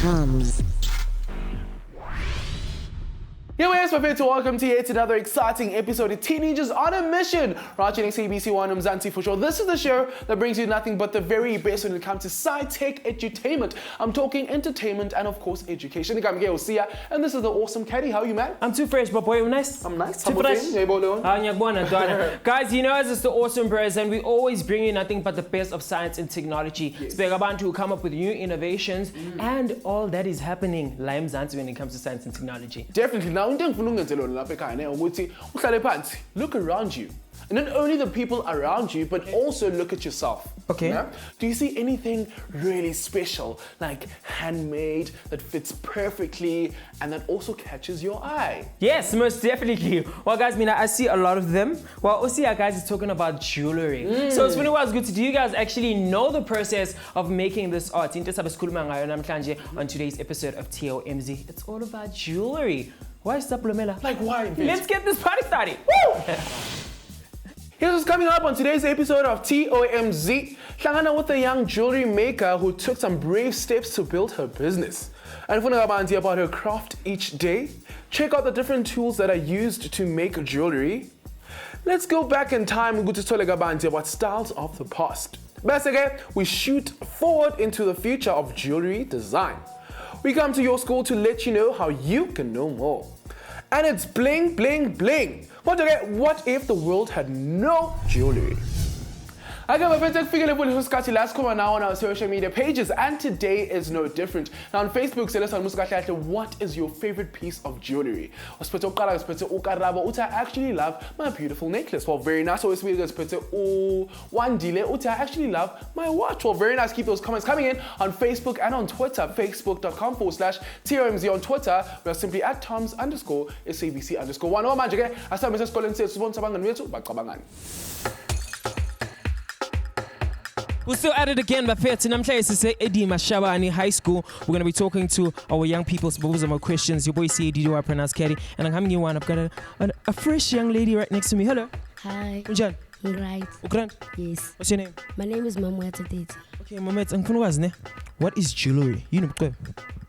TOMz. Here we are, my to welcome to yet another exciting episode of Teenagers on a Mission. Right here on SABC Mzansi for sure. This is the show that brings you nothing but the very best when it comes to sci-tech edutainment. I'm talking entertainment and of course education. I'm Gail Sia, and this is the awesome Caddy. How are you, man? I'm too fresh, but boy, I'm nice. I'm nice. Too fresh. Guys, you know as it's the awesome bros, and we always bring you nothing but the best of science and technology. Yes. Speak about who come up with new innovations and all that is happening la eMzansi when it comes to science and technology. Definitely. Now, look around you. And not only the people around you, but also look at yourself. Okay. Yeah? Do you see anything really special, like handmade, that fits perfectly, and that also catches your eye? Yes, most definitely. Well, guys, I see a lot of them. Well, also, guys, is talking about jewelry. So it's really good to do. You guys actually know the process of making this art. On today's episode of TOMz, it's all about jewelry. Why stop, Lumela? Like why? Let's get this party started. Woo! Here's what's coming up on today's episode of TOMz. Hlangana with a young jewelry maker who took some brave steps to build her business. And funa kabanzi about her craft each day. Check out the different tools that are used to make jewelry. Let's go back in time and go to tole kabanzi about styles of the past. Basically, we shoot forward into the future of jewelry design. We come to your school to let you know how you can know more. And it's bling, bling, bling. What if the world had no jewelry? I got my friends figure last now on our social media pages, and today is no different. Now on Facebook, what is your favorite piece of jewelry? I actually love my beautiful necklace. Well, very nice. I actually love my watch. Well, very nice. Keep those comments coming in on Facebook and on Twitter. Facebook.com/TOMz on Twitter. We are simply at TOMz_SABC_1. We're still at it again, but fair to Edima Shabani High School. We're going to be talking to our young people, suppose some more questions. Your boy C.A.D. do I pronounce Kerry, and I'm having you one. I've got a fresh young lady right next to me. Hello. Hi. Unjan. Right. Ukrant. Yes. What's your name? My name is Mamweta Tete. Okay, Mamweta. What is jewelry? You know.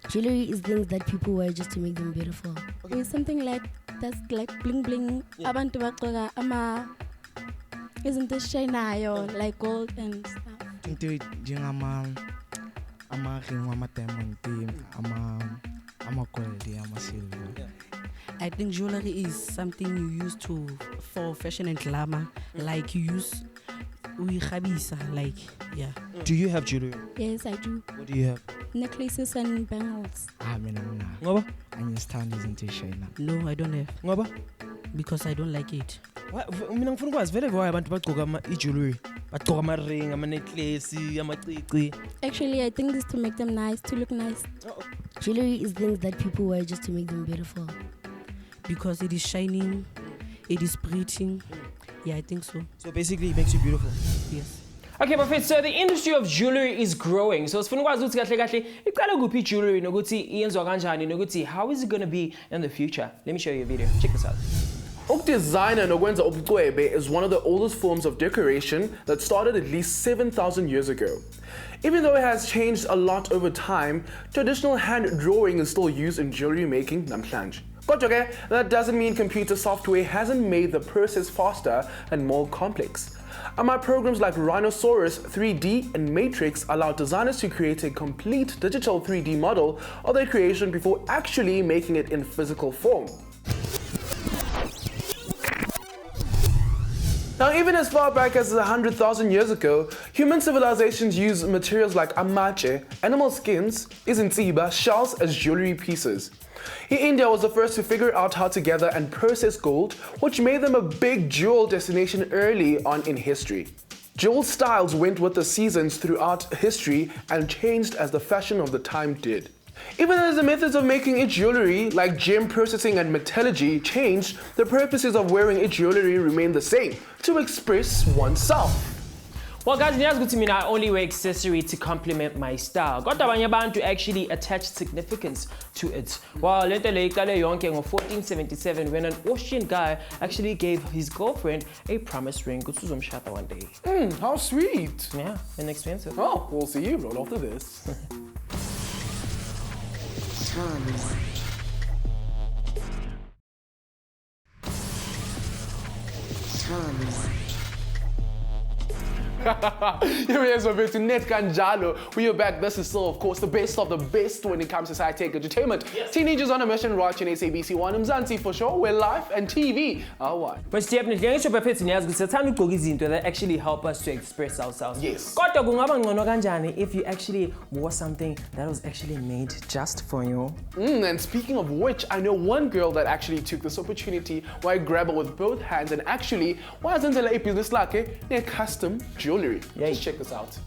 Jewelry is things that people wear just to make them beautiful. Okay. It's something like that's like bling bling. Abantu bagqoka isn't this shinayo like gold and stuff? I think jewelry is something you use for fashion and glamour. Like you use like yeah. Do you have jewelry? Yes, I do. What do you have? Necklaces and bangles. Ngoba? No, I don't have. Ngoba? Because I don't like it. Mina ngifuna ukwazi vele why abantu bagqoka i-jewelry, bagqoka ama-ring, ama-necklace, amacici. Actually, I think this to make them nice, to look nice. Jewelry is things that people wear just to make them beautiful. Because it is shining, it is pretty. Yeah, I think so. So basically it makes you beautiful. Yes. Okay, perfect. So the industry of jewelry is growing. So sifuna ukwazi ukuthi kahle kahle iqala kuphi jewelry nokuthi iyenziwa kanjani nokuthi how is it going to be in the future? Let me show you a video. Check this out. Design and ukwenza ubucwebe is one of the oldest forms of decoration that started at least 7,000 years ago. Even though it has changed a lot over time, traditional hand drawing is still used in jewelry making namhlanje. But okay, that doesn't mean computer software hasn't made the process faster and more complex. My programs like Rhinoceros 3D and Matrix allow designers to create a complete digital 3D model of their creation before actually making it in physical form. Now, even as far back as 100,000 years ago, human civilizations used materials like amache, animal skins, izintsiba, shells as jewelry pieces. India was the first to figure out how to gather and process gold, which made them a big jewel destination early on in history. Jewel styles went with the seasons throughout history and changed as the fashion of the time did. Even as the methods of making jewelry, like gem processing and metallurgy, changed, the purposes of wearing jewelry remained the same, to express oneself. Well, guys, I only wear accessory to complement my style. Got to actually attach significance to it. Well, later in 1477, when an Austrian guy actually gave his girlfriend a promise ring one day. How sweet. Yeah, inexpensive. Oh, we'll see you right after this. Here we are, back to Net Kanjalo. We are back. This is still, of course, the best of the best when it comes to sci-tech entertainment. Yes. Teenagers on a mission watching SABC TOMz for sure, where life and TV are one. But definitely, that actually help us to express ourselves. Yes. If you actually wore something that was actually made just for you. And speaking of which, I know one girl that actually took this opportunity why grab it with both hands and actually was into a business like a custom jewelry. Yay. Just check this out.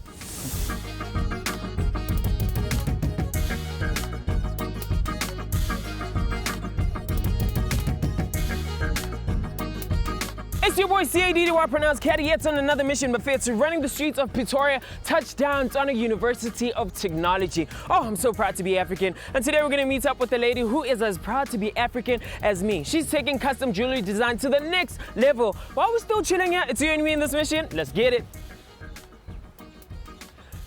It's your boy CADDY, pronounced Caddy, yet on another mission, but it's running the streets of Pretoria, touchdown to University of Technology. Oh, I'm so proud to be African. And today we're gonna meet up with a lady who is as proud to be African as me. She's taking custom jewelry design to the next level. While we're still chilling here, it's you and me in this mission. Let's get it.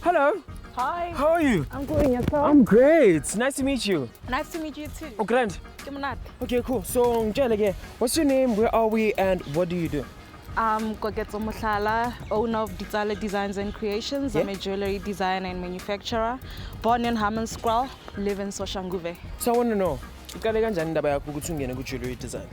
Hello. Hi. How are you? I'm good. Yourself? I'm great. Nice to meet you. Nice to meet you too. Oh, grand. Okay, cool. So, what's your name? Where are we? And what do you do? I'm Koketso Mohlala, owner of Ditsala Designs and Creations. Yeah. I'm a jewelry designer and manufacturer. Born in Hammanskraal, live in Soshanguve. So I want to know, jewelry design?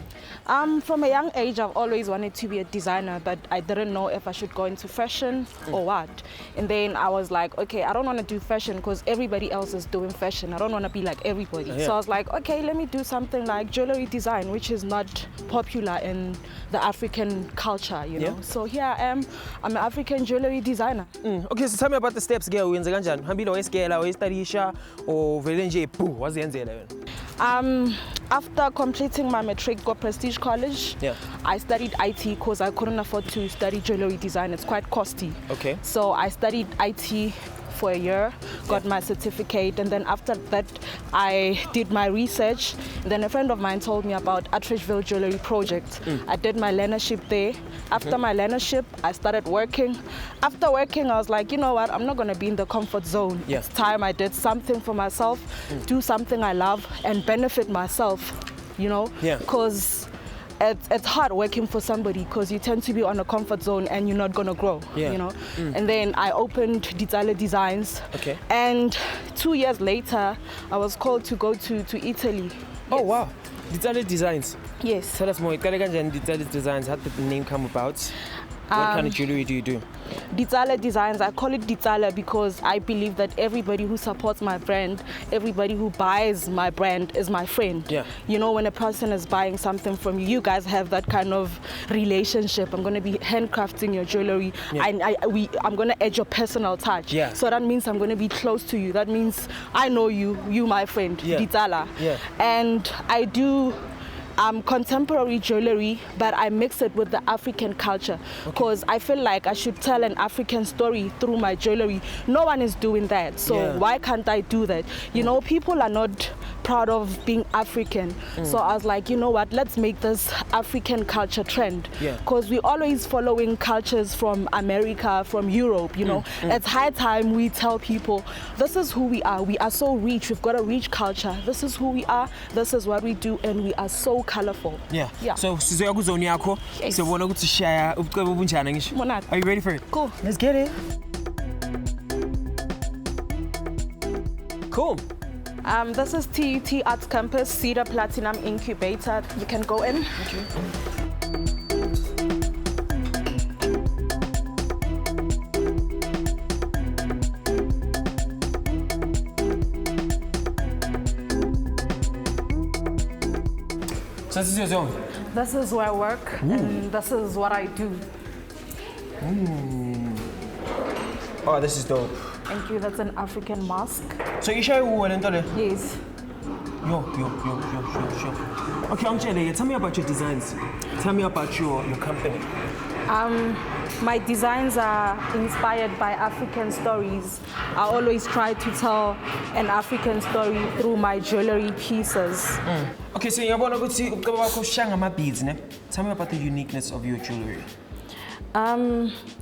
From a young age, I've always wanted to be a designer, but I didn't know if I should go into fashion or what. And then I was like, okay, I don't want to do fashion because everybody else is doing fashion. I don't want to be like everybody. Yeah. So I was like, okay, let me do something like jewelry design, which is not popular in the African culture, you know. Yeah. So here I am. I'm an African jewelry designer. Okay, so tell me about the steps, girl. What's the After completing my matric at Prestige College, yeah, I studied IT because I couldn't afford to study jewelry design. It's quite costly. Okay. So I studied IT for a year, got my certificate, and then after that I did my research. And then a friend of mine told me about Atteridgeville Jewelry Project. I did my learnership there. After my learnership, I started working. After working, I was like, you know what, I'm not gonna be in the comfort zone. Yeah. It's time I did something for myself, do something I love and benefit myself, you know? Yeah. Because it's hard working for somebody because you tend to be on a comfort zone and you're not gonna grow, Yeah. you know. And then I opened Ditsala Designs. Okay. And 2 years later, I was called to go to Italy. Oh, Yes. wow. Ditsala Designs. Yes. Tell us more. Ditsala Designs, how did the name come about? What kind of jewelry do you do? Ditsala Designs, I call it Ditsala because I believe that everybody who supports my brand, everybody who buys my brand is my friend. Yeah. You know, when a person is buying something from you, you guys have that kind of relationship. I'm going to be handcrafting your jewelry. Yeah. I'm going to add your personal touch. Yeah. So that means I'm going to be close to you. That means I know you my friend, Yeah. Ditsala. Yeah. And I do contemporary jewelry, but I mix it with the African culture because I feel like I should tell an African story through my jewelry. No one is doing that, so Yeah. why can't I do that? You know, people are not proud of being African, so I was like, you know what, let's make this African culture trend, Yeah. because we're always following cultures from America, from Europe, you know. It's high time we tell people this is who we are so rich, we've got a rich culture, this is who we are, this is what we do, and we are so colorful. Yeah. Yeah. So, sizoya kuzone yakho. Yes. Sibona ukuthi share ubucebo obunjani ngisho. Monate. Are you ready for it? Cool. Let's get it. Cool. This is TUT Arts Campus Cedar Platinum Incubator. You can go in. Okay. So this is your zone. This is where I work, and this is what I do. Oh, this is dope. Thank you. That's an African mask. So you share who and tell Yes. Yo. Okay, Angela, tell me about your designs. Tell me about your company. My designs are inspired by African stories. I always try to tell an African story through my jewelry pieces. Okay, so ngiyabona ukuthi ubucebo bakho ushanga ama-beads, ne? Tell me about the uniqueness of your jewelry.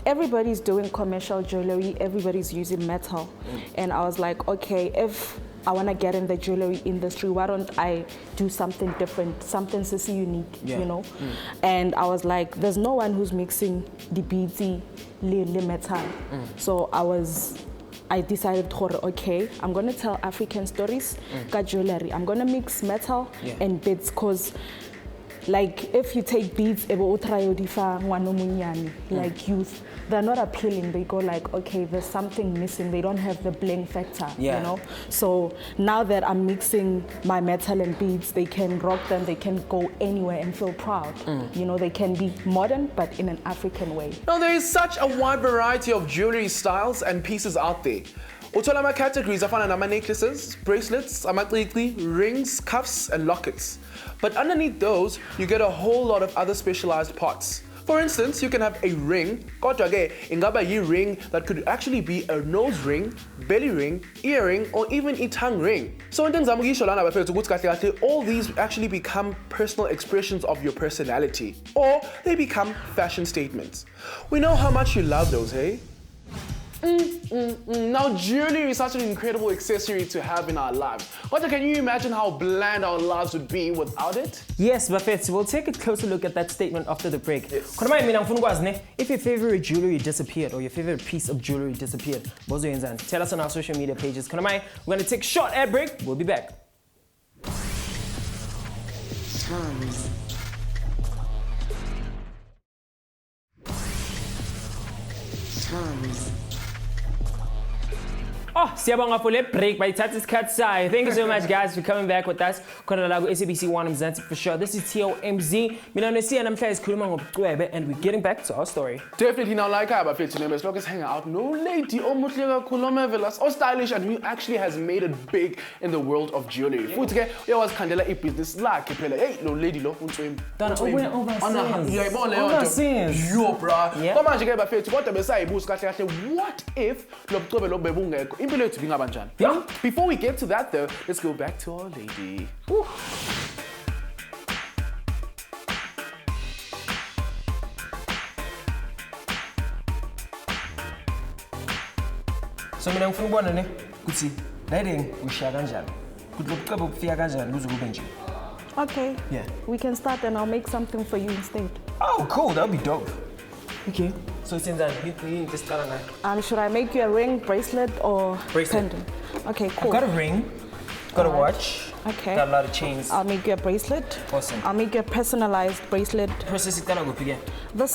Everybody's doing commercial jewelry, everybody's using metal. And I was like, okay, if I want to get in the jewelry industry. Why don't I do something different, something sissy unique, you know? And I was like, there's no one who's mixing the beads, le metal. So I decided, okay, I'm going to tell African stories, got jewelry. I'm going to mix metal and beads, because like if you take beads, like youth, they're not appealing. They go like, okay, there's something missing. They don't have the bling factor, you know? So now that I'm mixing my metal and beads, they can rock them, they can go anywhere and feel proud. You know, they can be modern, but in an African way. Now, there is such a wide variety of jewelry styles and pieces out there. Uthola categories afana nama necklaces, bracelets, amaqiqi, rings, cuffs, and lockets. But underneath those, you get a whole lot of other specialized parts. For instance, you can have a ring, kodwa ke ingaba yi-ring that could actually be a nose ring, belly ring, earring, or even a tongue ring. So in ngizama ukuyisho lana bafethu ukuthi kahle kahle all these actually become personal expressions of your personality, or they become fashion statements. We know how much you love those, hey? Now, jewelry is such an incredible accessory to have in our lives. But can you imagine how bland our lives would be without it? Yes, Buffett, we'll take a closer look at that statement after the break. Yes. If your favorite jewelry disappeared or your favorite piece of jewelry disappeared, tell us on our social media pages. We're going to take a short ad break. We'll be back. TOMz. TOMz. Oh, siyabonga for le break by Tatis Katsai. Thank you so much, guys, for coming back with us. SABC YouTube for sure. This is TOMz. And we're getting back to our story. Definitely now like our as long as hanging out. No lady, almost so stylish, and he actually has made it big in the world of jewelry. We always candela a business like hey, no lady lo what if before we get to that though, let's go back to our lady. Woo. So mina ngifuna ukubona ne ukuthi lighting ushiya kanjani. Kuthi lokuqeba ukufika kanjani kuze kube nje. Okay. Yeah. We can start and I'll make something for you instead. Oh, cool. That would be dope. Okay. So since that, you just start on should I make you a ring, bracelet, or pendant? Okay, cool. I've got a ring, got a watch. Okay. Got a lot of chains. I'll make you a bracelet. Awesome. I'll make you a personalized bracelet. This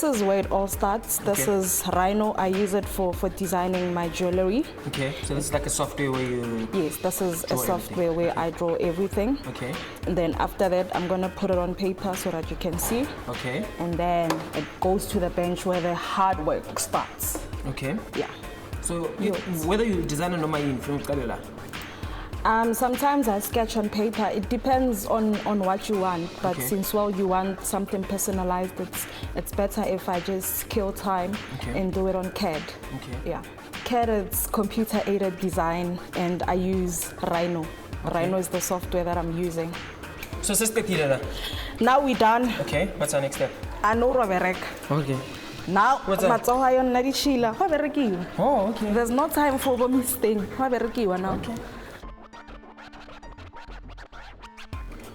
is where it all starts. This is Rhino. I use it for designing my jewelry. Okay, so this is like a software where you... Yes, this is a software where I draw everything. Okay. And then after that, I'm going to put it on paper so that you can see. Okay. And then it goes to the bench where the hard work starts. Okay. Yeah. So whether you design or not, sometimes I sketch on paper. It depends on what you want. But since you want something personalized, it's better if I just kill time and do it on CAD. Okay. Yeah. CAD is computer-aided design, and I use Rhino. Rhino is the software that I'm using. So now we're done. Okay. What's our next step? I know Roberek. Okay. Now, oh, okay. There's no time for mistake. Now. Okay.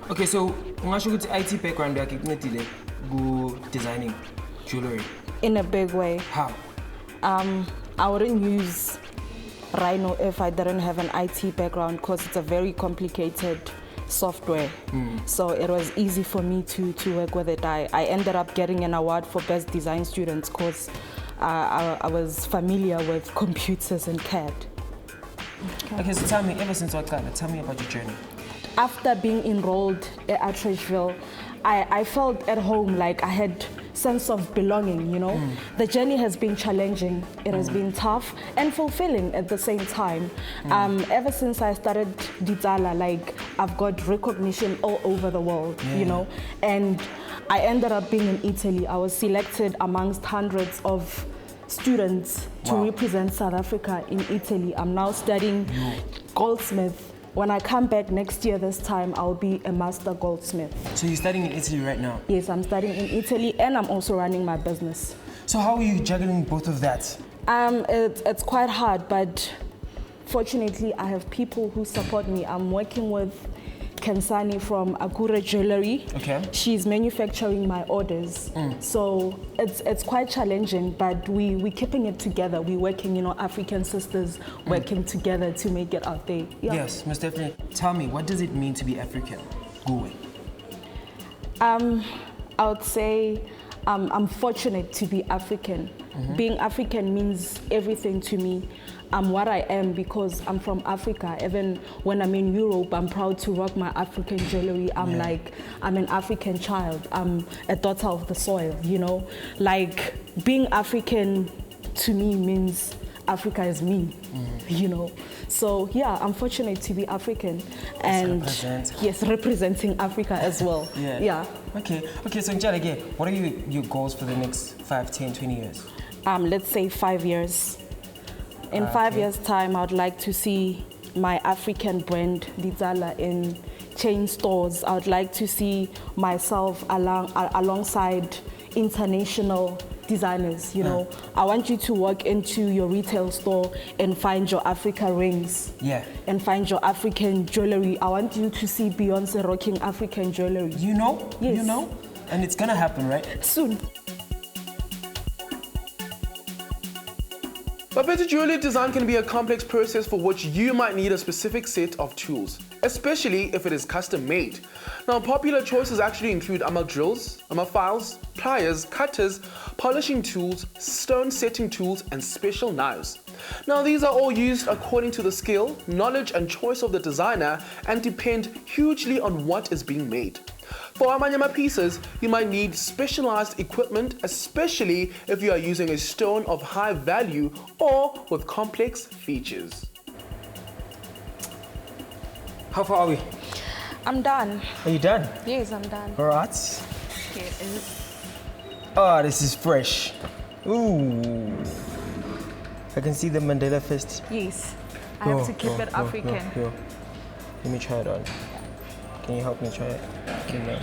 Okay, so ungasho ukuthi IT background yakhe kuncedile ku designing jewelry in a big way. How? I wouldn't use Rhino if I didn't have an IT background, because it's a very complicated software. So it was easy for me to work with it. I ended up getting an award for best design students because I was familiar with computers and CAD. Okay, so tell me, ever since tell me about your journey. After being enrolled at Trishville, I felt at home, like I had sense of belonging, you know. The journey has been challenging, it has been tough and fulfilling at the same time. Ever since I started Ditsala, like I've got recognition all over the world, you know. And I ended up being in Italy. I was selected amongst hundreds of students to represent South Africa in Italy. I'm now studying goldsmith. When I come back next year this time, I'll be a master goldsmith. So you're studying in Italy right now? Yes, I'm studying in Italy and I'm also running my business. So how are you juggling both of that? It's quite hard, but fortunately, I have people who support me. I'm working with Kensani from Akure Jewelry. Okay. She's manufacturing my orders. So it's quite challenging, but we're keeping it together. We're working, you know, African sisters working together to make it out there. Yeah. Yes, most definitely. Tell me, what does it mean to be African? Go away. I would say I'm fortunate to be African. Being African means everything to me. I'm what I am because I'm from Africa. Even when I'm in Europe, I'm proud to rock my African jewelry. I'm an African child. I'm a daughter of the soil, you know? Like, being African to me means Africa is me, you know? So yeah, I'm fortunate to be African and yes, representing Africa as well. Yeah. Okay, so Njala, again, what are your goals for the next 5, 10, 20 years? Let's say 5 years. In 5 years' time, I'd like to see my African brand, Ditsala, in chain stores. I would like to see myself alongside international designers, you know. I want you to walk into your retail store and find your Africa rings. Yeah. And find your African jewelry. I want you to see Beyonce rocking African jewelry. You know? Yes. You know? And it's gonna happen, right? Soon. But better jewelry design can be a complex process for which you might need a specific set of tools, especially if it is custom made. Now, popular choices actually include drills, files, pliers, cutters, polishing tools, stone setting tools, and special knives. Now, these are all used according to the skill, knowledge, and choice of the designer and depend hugely on what is being made. For amanyama pieces, you might need specialized equipment, especially if you are using a stone of high value or with complex features. How far are we? I'm done. Are you done? Yes, I'm done. All right. Okay, Oh, this is fresh. Ooh. I can see the Mandela fist. yes, I have to keep it African. Yo. Let me try it on. Can you help me try it? Okay, man.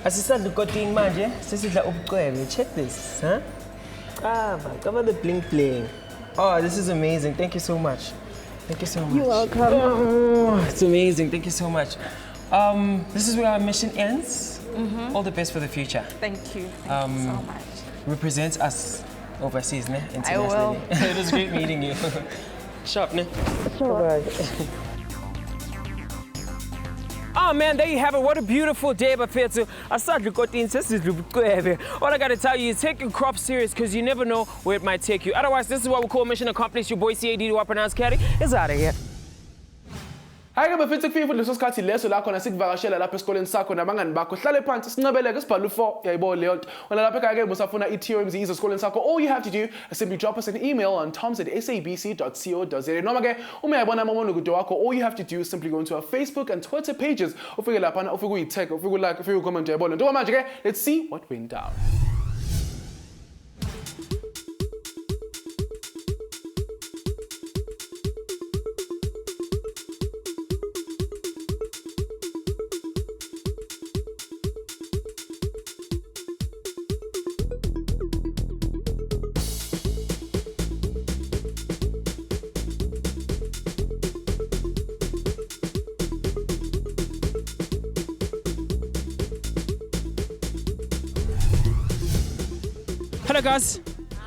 Asisanda ukoting manje, sesidla ubucwebe. Check this, huh? Come on the bling bling. Oh, this is amazing. Thank you so much. Thank you so much. You're welcome. Oh, it's amazing. Thank you so much. This is where our mission ends. All the best for the future. Thank you. Thank you so much. Represents us overseas, ne? I will. It was great meeting you. Sharp, ne? Sure. Bye. Oh man, there you have it. What a beautiful day, Bafethu. All I gotta tell you is take your crop serious because you never know where it might take you. Otherwise, this is what we call mission accomplished. Your boy CAD, do I pronounce Caddy, is out of here. Hayi ke bafethu kufika leso sikhathi leso la khona sikuvakashela lapha esikoleni sakho nabangani bakho hlale phansi sinqabeleke sibhala u4 yayibona leyo nto wena lapha ke musafuna iTOMz izo esikoleni sakho all you have to do is simply drop us an email on tomz@sabc.co.za noma ke uma yabona amamonokude wakho all you have to do is simply go into our Facebook and Twitter pages ufike lapha ufike uyitag ufike ulike ufike ucomment yayibona nto manje ke let's see what went down. Hello guys,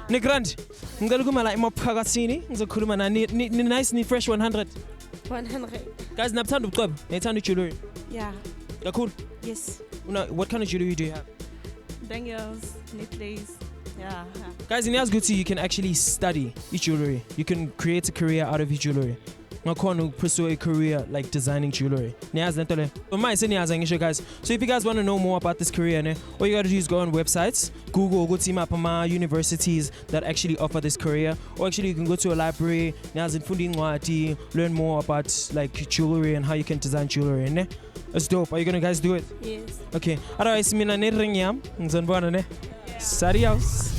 Nigrand. Ngicela kumala emaphakathini ngizokhuluma nani nice ni fresh 100. 100. Guys, nabuthanda ubucwebe, niyayithanda jewelry. Yeah. Kakhulu. Yes. What kind of jewelry do you have? Bangles, necklace. Yeah. Guys, in Yazguti you can actually study jewelry. You can create a career out of jewelry. Ngakhona pursue a career like designing jewelry. Niyazi lento le. Niyazi ngisho guys. So if you guys want to know more about this career, all you got to do is go on websites, Google map universities that actually offer this career, or actually you can go to a library, niyazi nifunde incwadi, learn more about like jewelry and how you can design jewelry, ne? It's dope. Are you going to guys do it? Yes. Okay. Otherwise mina ne-ring yam, ngizonibona ne. Adios.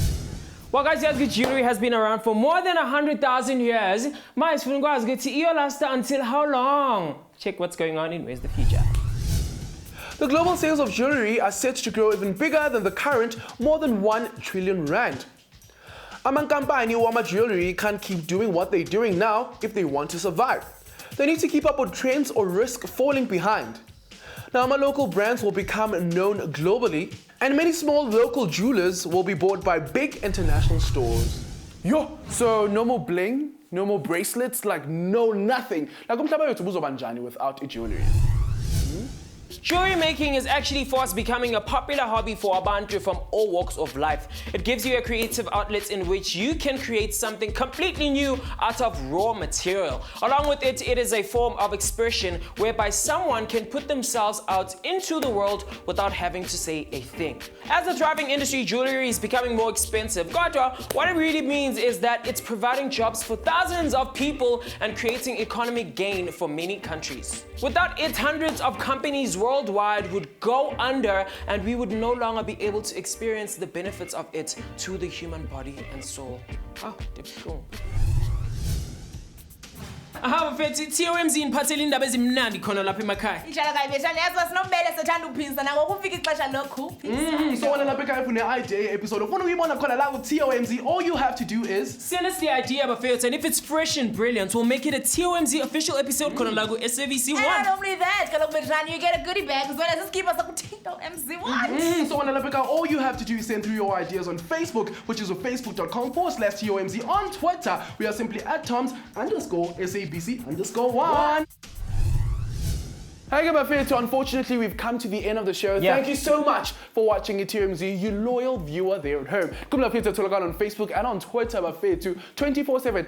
Well guys, Yazgi jewelry has been around for more than 100,000 years. My Sfunguaz get to last until how long? Check what's going on in Where's the Future. The global sales of jewelry are set to grow even bigger than the current more than 1 trillion rand. Amankampani or jewelry can't keep doing what they're doing now if they want to survive. They need to keep up with trends or risk falling behind. Now, my local brands will become known globally, and many small local jewelers will be bought by big international stores. Yo, so no more bling, no more bracelets, like no nothing. Like umhlaba wethu buzoba njani without jewelry. Jewelry making is actually fast becoming a popular hobby for abantu from all walks of life. It gives you a creative outlet in which you can create something completely new out of raw material. Along with it, it is a form of expression whereby someone can put themselves out into the world without having to say a thing. As a thriving industry, jewelry is becoming more expensive. Kodwa, what it really means is that it's providing jobs for thousands of people and creating economic gain for many countries. Without it, hundreds of companies worldwide would go under, and we would no longer be able to experience the benefits of it to the human body and soul. Aha mfethu TOMz iniphathele indaba ezimnandi khona lapha emakhaya. Njalo kayibethana yazi sinombele sethanda ukuphisa nako kufika ixesha lokhu. So wena lapha ekhaya ufuna idea episode ufuna ukuyibona khona la ku TOMz, all you have to do is send us the idea bafethu, and if it's fresh and brilliant, we'll make it a TOMz official episode khona la ku SABC 1. And not only that, kaloku bethana you get a goodie bag as well as a skipper sa ku TOMz 1. So wena lapha ekhaya, all you have to do is send through your ideas on Facebook, which is facebook.com/TOMz. On Twitter, we are simply @TOMz_SABC_1. Hey guys, unfortunately we've come to the end of the show. Yeah. Thank you so much for watching it TOMz, you loyal viewer there at home. Come on Facebook and on Twitter 24/7.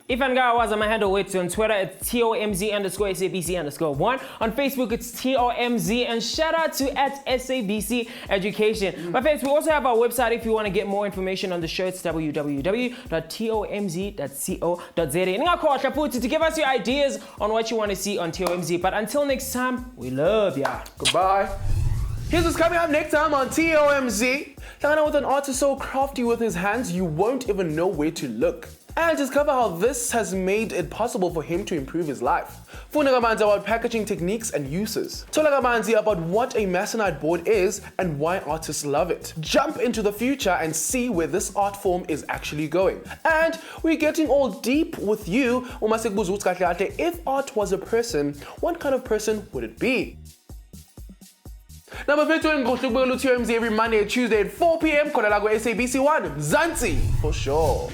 If and guy was on my handle with on Twitter, it's TOMz_SABC_1. On Facebook, it's TOMz, and shout out to @SABC Education. My friends, we also have our website if you want to get more information on the show. It's www.tomz.co.za. To give us your ideas on what you want to see on TOMz. But until next time, we love ya. Goodbye. Here's what's coming up next time on TOMz. With an artist so crafty with his hands, you won't even know where to look. And discover how this has made it possible for him to improve his life. Funda about packaging techniques and uses. Tola about what a masonite board is and why artists love it. Jump into the future and see where this art form is actually going. And we're getting all deep with you. If art was a person, what kind of person would it be? Now, TOMz every Monday and Tuesday at 4 p.m. SABC 1, Zanzi, for sure.